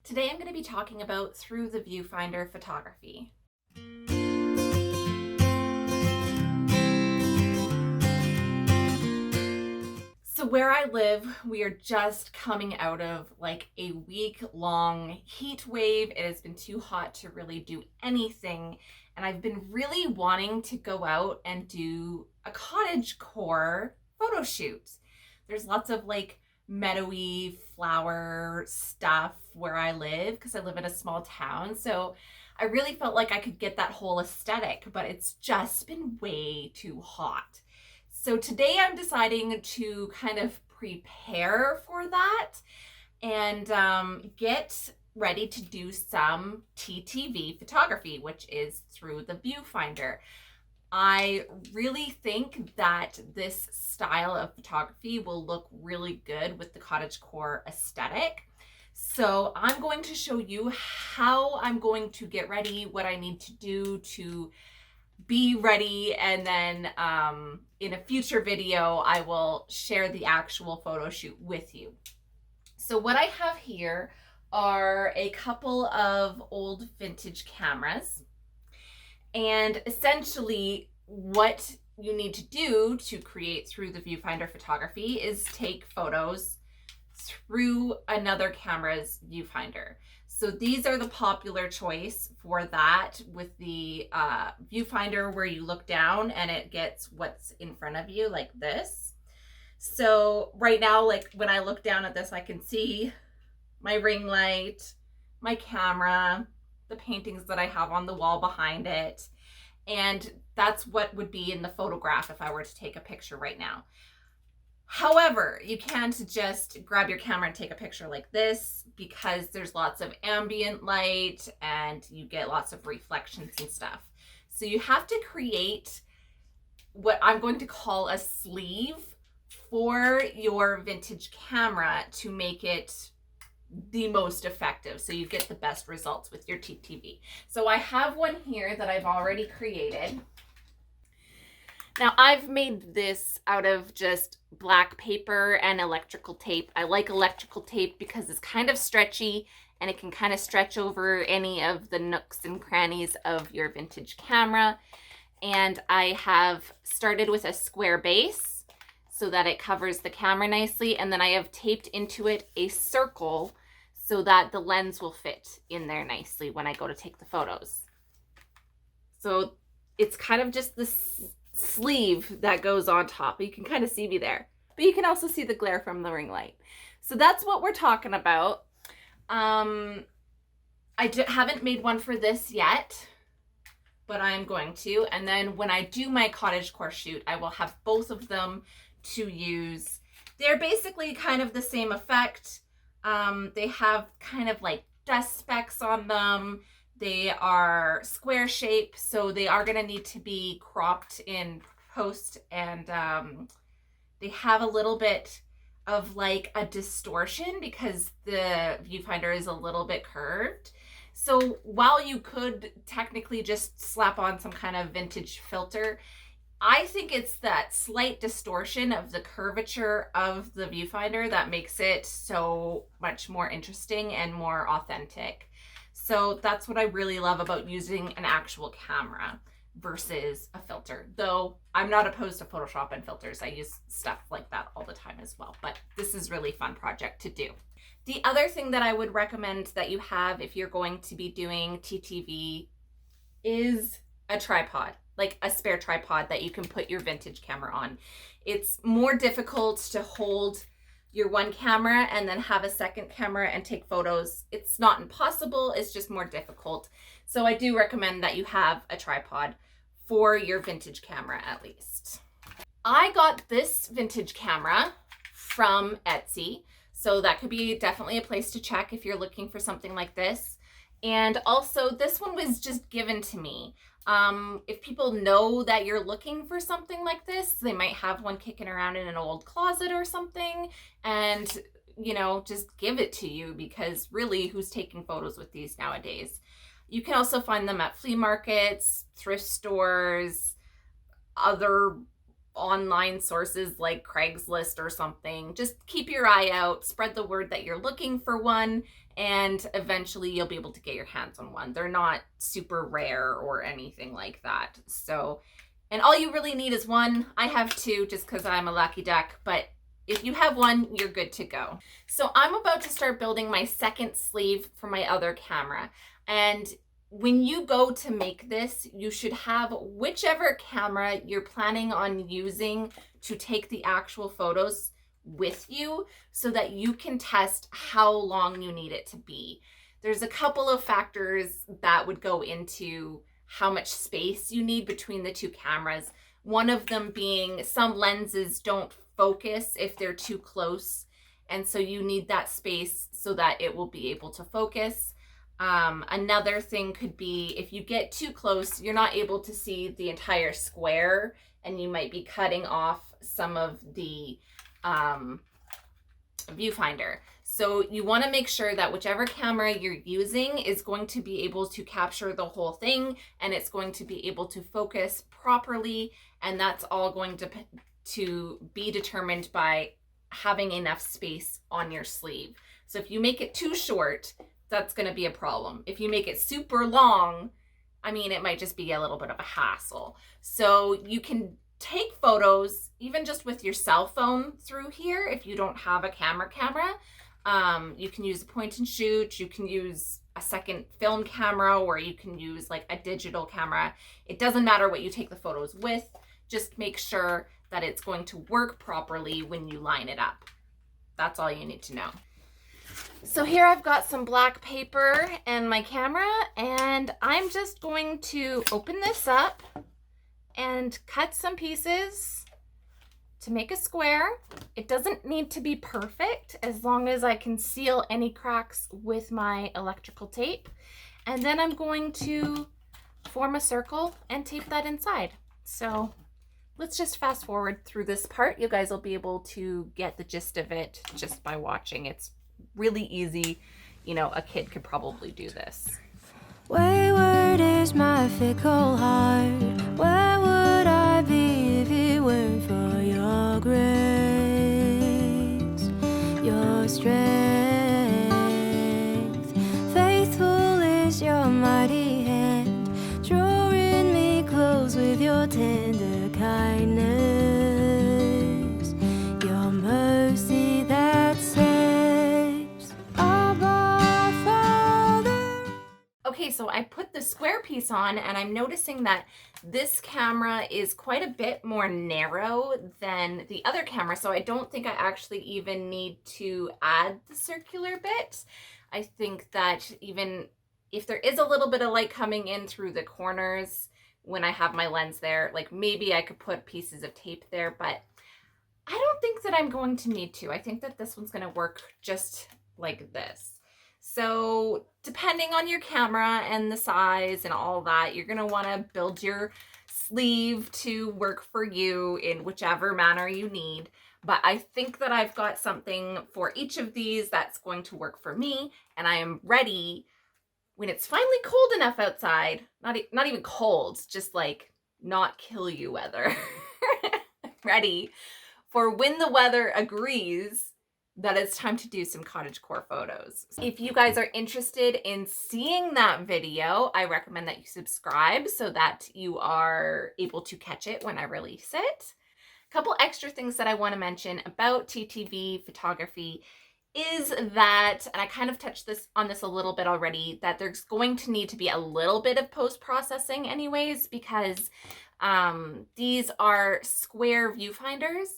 Today I'm going to be talking about through the viewfinder photography. So where I live, we are just coming out of like a week-long heat wave. It has been too hot to really do anything, and I've been really wanting to go out and do a cottagecore photo shoot. There's lots of like meadowy flower stuff where I live because I live in a small town. So I really felt like I could get that whole aesthetic, but it's just been way too hot. So today I'm deciding to kind of prepare for that and get ready to do some Ttv photography, which is through the viewfinder. I really think that this style of photography will look really good with the cottagecore aesthetic. So I'm going to show you how I'm going to get ready, what I need to do to be ready, and then in a future video I will share the actual photo shoot with you. So what I have here are a couple of old vintage cameras. And essentially what you need to do to create through the viewfinder photography is take photos through another camera's viewfinder. So these are the popular choice for that, with the viewfinder where you look down and it gets what's in front of you like this. So right now, like when I look down at this, I can see my ring light, my camera, the paintings that I have on the wall behind it. And that's what would be in the photograph if I were to take a picture right now. However, you can't just grab your camera and take a picture like this because there's lots of ambient light and you get lots of reflections and stuff. So you have to create what I'm going to call a sleeve for your vintage camera to make it the most effective, so you get the best results with your Ttv. So I have one here that I've already created. Now I've made this out of just black paper and electrical tape. I like electrical tape because it's kind of stretchy and it can kind of stretch over any of the nooks and crannies of your vintage camera. And I have started with a square base so that it covers the camera nicely, and then I have taped into it a circle so that the lens will fit in there nicely when I go to take the photos. So it's kind of just this sleeve that goes on top. You can kind of see me there, but you can also see the glare from the ring light. So that's what we're talking about. I haven't made one for this yet, but I'm going to. And then when I do my cottagecore shoot, I will have both of them to use. They're basically kind of the same effect. They have kind of like dust specks on them. They are square shape, so they are going to need to be cropped in post, and they have a little bit of like a distortion because the viewfinder is a little bit curved. So while you could technically just slap on some kind of vintage filter, I think it's that slight distortion of the curvature of the viewfinder that makes it so much more interesting and more authentic. So that's what I really love about using an actual camera versus a filter. Though I'm not opposed to Photoshop and filters. I use stuff like that all the time as well. But this is a really fun project to do. The other thing that I would recommend that you have if you're going to be doing Ttv is a tripod, like a spare tripod that you can put your vintage camera on. It's more difficult to hold your one camera and then have a second camera and take photos. It's not impossible, it's just more difficult. So I do recommend that you have a tripod for your vintage camera at least. I got this vintage camera from Etsy, so that could be definitely a place to check if you're looking for something like this. And also this one was just given to me. If people know that you're looking for something like this, they might have one kicking around in an old closet or something, and you know, just give it to you, because really, who's taking photos with these nowadays? You can also find them at flea markets, thrift stores, other online sources like Craigslist or something. Just keep your eye out, spread the word that you're looking for one, and eventually you'll be able to get your hands on one. They're not super rare or anything like that. So, and all you really need is one. I have two just because I'm a lucky duck, but if you have one, you're good to go. So I'm about to start building my second sleeve for my other camera. And when you go to make this, you should have whichever camera you're planning on using to take the actual photos with you so that you can test how long you need it to be. There's a couple of factors that would go into how much space you need between the two cameras. One of them being some lenses don't focus if they're too close, and so you need that space so that it will be able to focus. Another thing could be if you get too close, you're not able to see the entire square and you might be cutting off some of the viewfinder. So you want to make sure that whichever camera you're using is going to be able to capture the whole thing, and it's going to be able to focus properly, and that's all going to be determined by having enough space on your sleeve. So if you make it too short, that's going to be a problem. If you make it super long, I mean, it might just be a little bit of a hassle. So you can take photos even just with your cell phone through here if you don't have a camera. You can use a point and shoot, you can use a second film camera, or you can use like a digital camera. It doesn't matter what you take the photos with, just make sure that it's going to work properly when you line it up. That's all you need to know. So here I've got some black paper and my camera, and I'm just going to open this up and cut some pieces to make a square. It doesn't need to be perfect as long as I can seal any cracks with my electrical tape. And then I'm going to form a circle and tape that inside. So let's just fast forward through this part. You guys will be able to get the gist of it just by watching. It's really easy. You know, a kid could probably do this. Wayward is my fickle heart. Where would I be if it weren't for your grace, your strength? Faithful is your mighty hand, drawing me close with your tender kindness, your mercy that saves. Abba, Father. Okay, so I put the square piece on, and I'm noticing that this camera is quite a bit more narrow than the other camera, so I don't think I actually even need to add the circular bit. I think that even if there is a little bit of light coming in through the corners when I have my lens there, like maybe I could put pieces of tape there, but I don't think that I'm going to need to. I think that this one's going to work just like this. So depending on your camera and the size and all that, you're going to want to build your sleeve to work for you in whichever manner you need. But I think that I've got something for each of these that's going to work for me, and I am ready when it's finally cold enough outside. Not even cold, just like not kill you weather. Ready for when the weather agrees that it's time to do some cottagecore photos. If you guys are interested in seeing that video, I recommend that you subscribe so that you are able to catch it when I release it. A couple extra things that I want to mention about Ttv photography is that, and I kind of touched on this a little bit already, that there's going to need to be a little bit of post-processing anyways, because these are square viewfinders,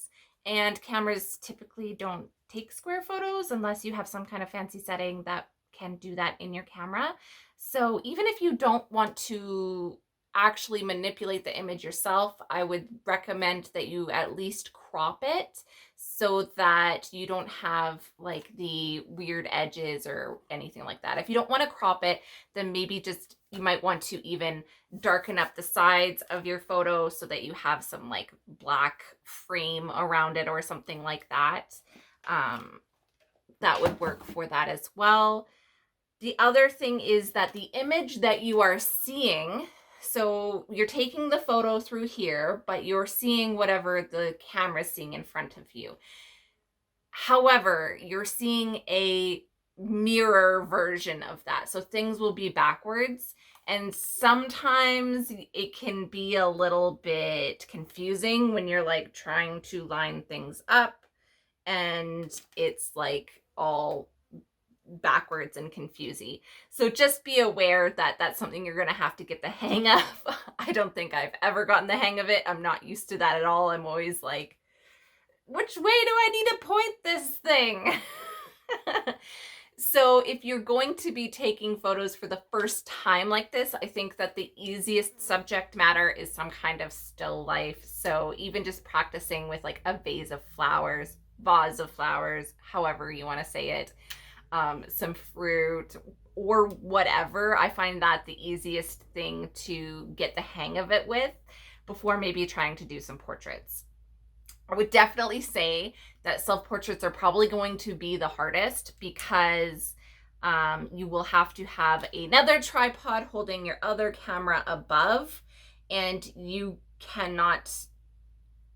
and cameras typically don't take square photos unless you have some kind of fancy setting that can do that in your camera. So even if you don't want to actually manipulate the image yourself, I would recommend that you at least crop it so that you don't have like the weird edges or anything like that. If you don't want to crop it, then maybe just you might want to even darken up the sides of your photo so that you have some like black frame around it or something like that. That would work for that as well. The other thing is that the image that you are seeing, so you're taking the photo through here, but you're seeing whatever the camera's seeing in front of you. However, you're seeing a mirror version of that. So things will be backwards, and sometimes it can be a little bit confusing when you're like trying to line things up and it's like all backwards and confusing. So just be aware that that's something you're going to have to get the hang of. I don't think I've ever gotten the hang of it. I'm not used to that at all. I'm always like, which way do I need to point this thing? So if you're going to be taking photos for the first time like this, I think that the easiest subject matter is some kind of still life. So even just practicing with like a vase of flowers, however you want to say it, some fruit or whatever. I find that the easiest thing to get the hang of it with before maybe trying to do some portraits. I would definitely say that self-portraits are probably going to be the hardest because you will have to have another tripod holding your other camera above, and you cannot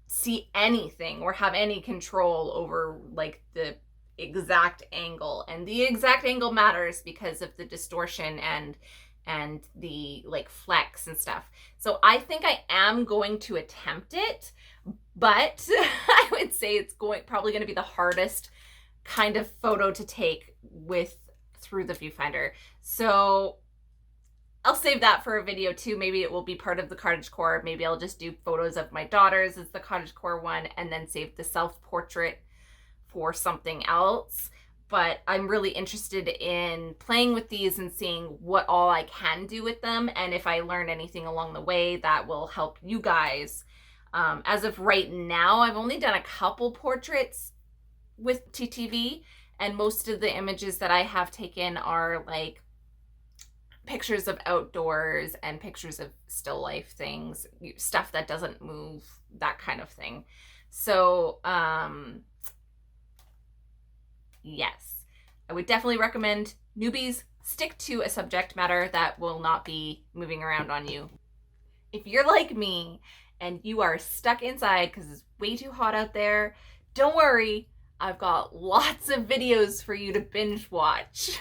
see anything or have any control over like the exact angle. And the exact angle matters because of the distortion and the like flex and stuff. So I think I am going to attempt it, but I would say it's probably going to be the hardest kind of photo to take through the viewfinder. So I'll save that for a video too. Maybe it will be part of the cottagecore. Maybe I'll just do photos of my daughters as the cottagecore one and then save the self-portrait for something else. But I'm really interested in playing with these and seeing what all I can do with them. And if I learn anything along the way that will help you guys. As of right now, I've only done a couple portraits with Ttv, and most of the images that I have taken are like pictures of outdoors and pictures of still life things, stuff that doesn't move, that kind of thing. So, yes, I would definitely recommend newbies stick to a subject matter that will not be moving around on you. If you're like me and you are stuck inside because it's way too hot out there, don't worry, I've got lots of videos for you to binge watch.